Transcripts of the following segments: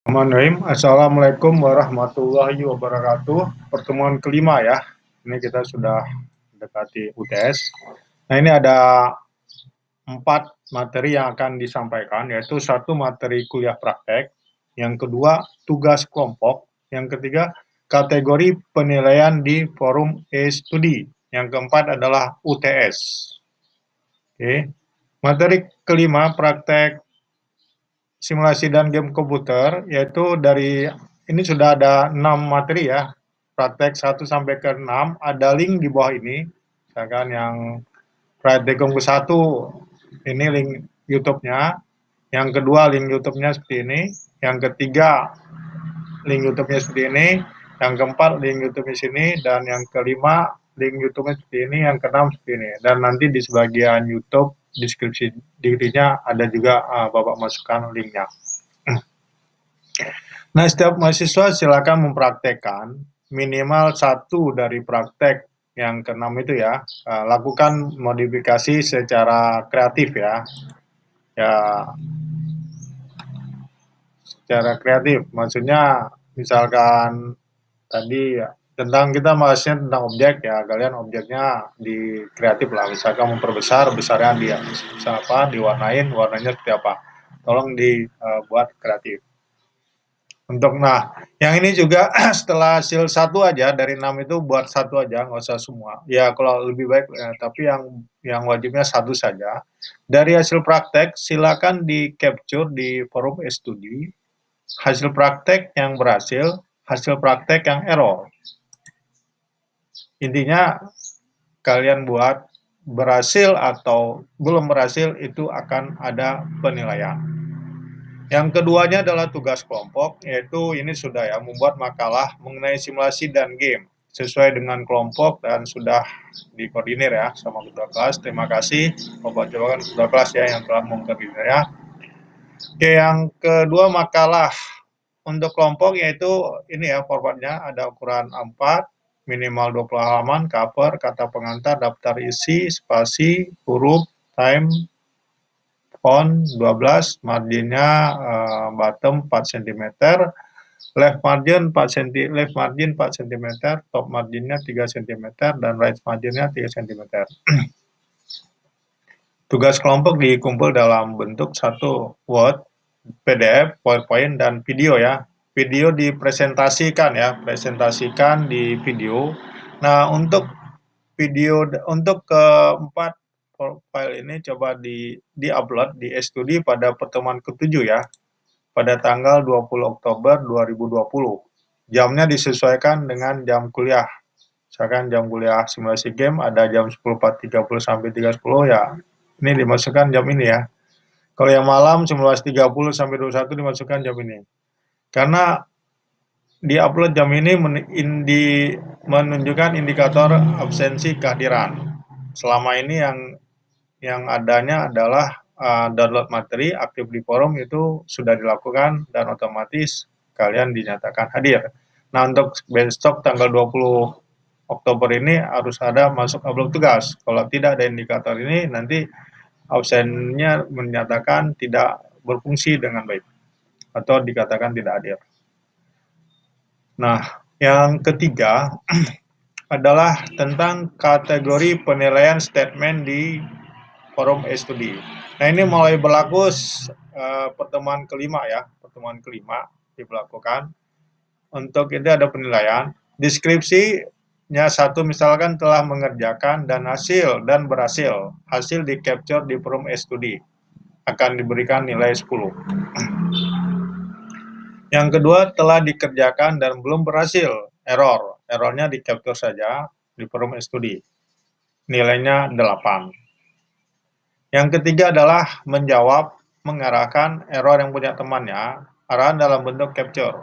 Bismillahirrahmanirrahim. Assalamualaikum warahmatullahi wabarakatuh. Pertemuan kelima ya. Ini kita sudah mendekati UTS. Nah, ini ada 4 materi yang akan disampaikan, yaitu 1 materi kuliah praktek, yang kedua tugas kelompok, yang ketiga kategori penilaian di forum e-studi, yang keempat adalah UTS. Oke. Materi kelima praktek simulasi dan game komputer, yaitu dari ini sudah ada 6 materi ya, praktek 1 sampai ke 6, ada link di bawah ini, misalkan yang praktek ke 1, ini link YouTube-nya, yang kedua link YouTube-nya seperti ini, yang ketiga link YouTube-nya seperti ini, yang keempat link YouTube-nya sini, dan yang kelima link YouTube-nya seperti ini, yang keenam seperti ini, dan nanti di sebagian YouTube deskripsi dirinya ada juga Bapak masukkan linknya. Nah, setiap mahasiswa silakan mempraktekkan minimal 1 dari praktek yang keenam itu ya. Lakukan modifikasi secara kreatif ya. Ya, secara kreatif. Maksudnya misalkan tadi ya, tentang kita bahasnya tentang objek ya, kalian objeknya di kreatif lah, misalkan memperbesar besarnya dia, bisa apa, diwarnain, warnanya seperti apa, tolong dibuat kreatif. Nah, yang ini juga setelah hasil 1 aja, dari 6 itu buat 1 aja, nggak usah semua. Ya kalau lebih baik, tapi yang wajibnya 1 saja. Dari hasil praktek, silakan di-capture di forum e-studi, hasil praktek yang berhasil, hasil praktek yang error. Intinya, kalian buat berhasil atau belum berhasil, itu akan ada penilaian. Yang keduanya adalah tugas kelompok, yaitu ini sudah ya, membuat makalah mengenai simulasi dan game sesuai dengan kelompok dan sudah dikoordinir ya sama ketua kelas. Terima kasih Bapak Jawaban ketua kelas ya yang telah mengkoordinir ya. Oke, yang kedua makalah untuk kelompok yaitu ini ya, formatnya ada ukuran A4, minimal 20 halaman, cover, kata pengantar, daftar isi, spasi, huruf, time, font 12, marginnya bottom 4 cm, left margin 4 cm, top marginnya 3 cm, dan right marginnya 3 cm. Tugas kelompok dikumpul dalam bentuk 1 Word, PDF, PowerPoint, dan video ya. Video dipresentasikan ya, presentasikan di video. Nah, untuk video untuk keempat file ini coba di-upload di e-studi pada pertemuan ke-7 ya, pada tanggal 20 Oktober 2020. Jamnya disesuaikan dengan jam kuliah. Misalkan jam kuliah simulasi game ada jam 10.30 sampai 3.10 ya, ini dimasukkan jam ini ya. Kalau yang malam 19.30 sampai 21 dimasukkan jam ini. Karena di-upload jam ini menunjukkan indikator absensi kehadiran. Selama ini yang adanya adalah download materi, aktif di forum itu sudah dilakukan dan otomatis kalian dinyatakan hadir. Nah, untuk besok tanggal 20 Oktober ini harus ada masuk upload tugas. Kalau tidak ada indikator ini, nanti absennya menyatakan tidak berfungsi dengan baik atau dikatakan tidak hadir. Nah, yang ketiga adalah tentang kategori penilaian statement di forum e-studi. Nah, ini mulai berlaku pertemuan kelima ya, pertemuan kelima diberlakukan. Untuk itu ada penilaian. Deskripsinya 1 misalkan telah mengerjakan dan berhasil. Hasil di capture di forum e-studi. Akan diberikan nilai 10. Yang kedua, telah dikerjakan dan belum berhasil, error. Errornya di capture saja di forum e-studi. Nilainya 8. Yang ketiga adalah menjawab, mengarahkan error yang punya temannya, arahan dalam bentuk capture.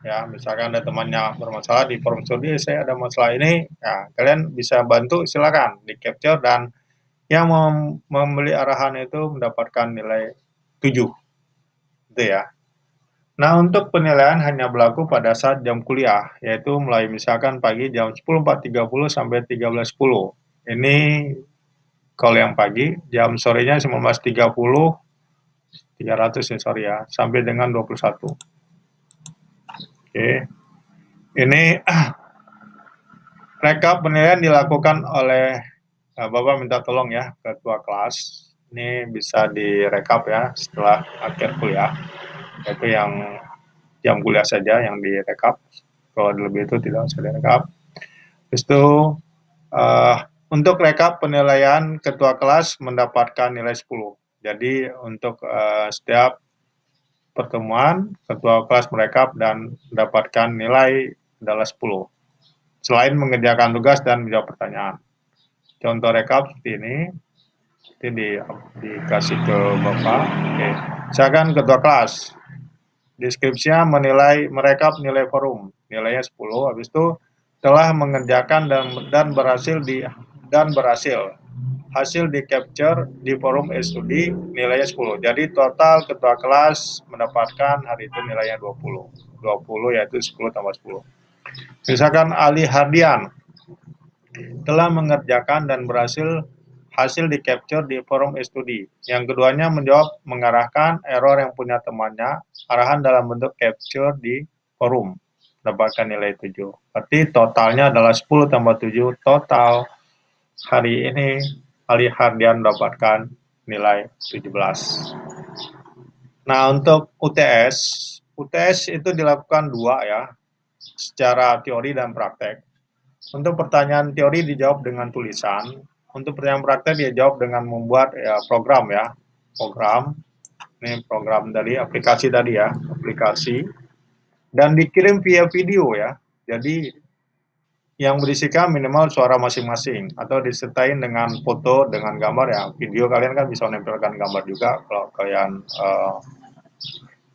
Ya, misalkan ada temannya bermasalah di forum studi, saya ada masalah ini, ya, kalian bisa bantu, silakan di capture, dan yang membeli arahan itu mendapatkan nilai 7. Itu ya. Nah, untuk penilaian hanya berlaku pada saat jam kuliah, yaitu mulai misalkan pagi jam 10.30 sampai 13.10. Ini kalau yang pagi, jam sorenya 19.30, 300 ya, sorry ya, sampai dengan 21. Oke. Ini rekap penilaian dilakukan oleh Bapak minta tolong ya ketua kelas. Ini bisa direkap ya setelah akhir kuliah. Itu yang jam kuliah saja yang direkap. Kalau lebih itu tidak usah direkap. Habis itu untuk rekap penilaian ketua kelas mendapatkan nilai 10. Jadi untuk setiap pertemuan ketua kelas merekap dan mendapatkan nilai adalah 10. Selain mengerjakan tugas dan menjawab pertanyaan. Contoh rekap seperti ini. Ini dikasih ke Bapak. Oke. Misalkan ketua kelas. Deskripsinya merekap nilai forum. Nilainya 10. Habis itu telah mengerjakan dan berhasil hasil di capture di forum studi nilainya 10. Jadi total ketua kelas mendapatkan hari itu nilainya 20. 20 yaitu 10 tambah 10. Misalkan Ali Hardian telah mengerjakan dan berhasil hasil di capture di forum studi. Yang keduanya menjawab mengarahkan error yang punya temannya, arahan dalam bentuk capture di forum. Dapatkan nilai 7. Berarti totalnya adalah 10 tambah 7. Total hari ini Ali Hardian mendapatkan nilai 17. Nah, untuk UTS itu dilakukan 2 ya, secara teori dan praktek. Untuk pertanyaan teori dijawab dengan tulisan, untuk pertanyaan praktek dia jawab dengan membuat ya, program ya, ini program dari aplikasi tadi ya, aplikasi, dan dikirim via video ya, jadi yang berisikan minimal suara masing-masing atau disertai dengan foto dengan gambar ya, video kalian kan bisa menempelkan gambar juga kalau kalian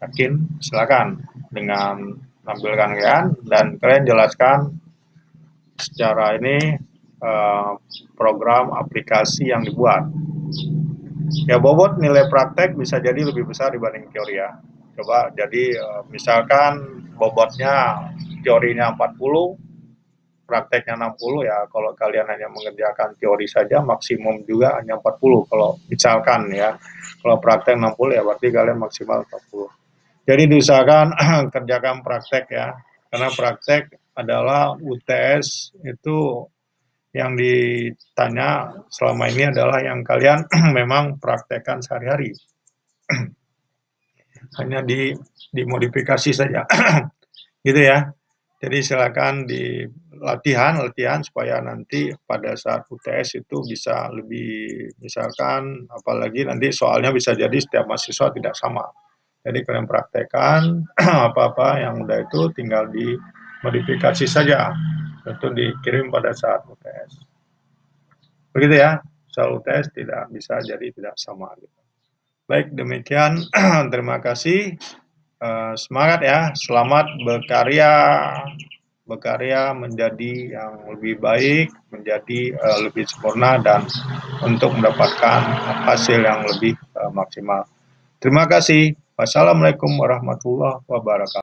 yakin silakan dengan menampilkan kalian dan kalian jelaskan secara ini program aplikasi yang dibuat. Ya bobot nilai praktek bisa jadi lebih besar dibanding teori ya. Coba jadi misalkan bobotnya teorinya 40, prakteknya 60 ya. Kalau kalian hanya mengerjakan teori saja maksimum juga hanya 40 kalau misalkan ya. Kalau praktek 60 ya berarti kalian maksimal 40. Jadi diusahakan kerjakan praktek ya. Karena praktek adalah UTS itu yang ditanya selama ini adalah yang kalian memang praktekkan sehari-hari. Hanya dimodifikasi saja. Gitu ya. Jadi silakan di latihan supaya nanti pada saat UTS itu bisa lebih, misalkan apalagi nanti soalnya bisa jadi setiap mahasiswa tidak sama. Jadi kalian praktekkan apa-apa yang udah itu tinggal dimodifikasi saja. Tentu dikirim pada saat UTS. Begitu ya, soal UTS tidak bisa jadi tidak sama. Baik, demikian. Terima kasih. Semangat ya, selamat berkarya menjadi yang lebih baik, menjadi lebih sempurna dan untuk mendapatkan hasil yang lebih maksimal. Terima kasih. Wassalamualaikum warahmatullahi wabarakatuh.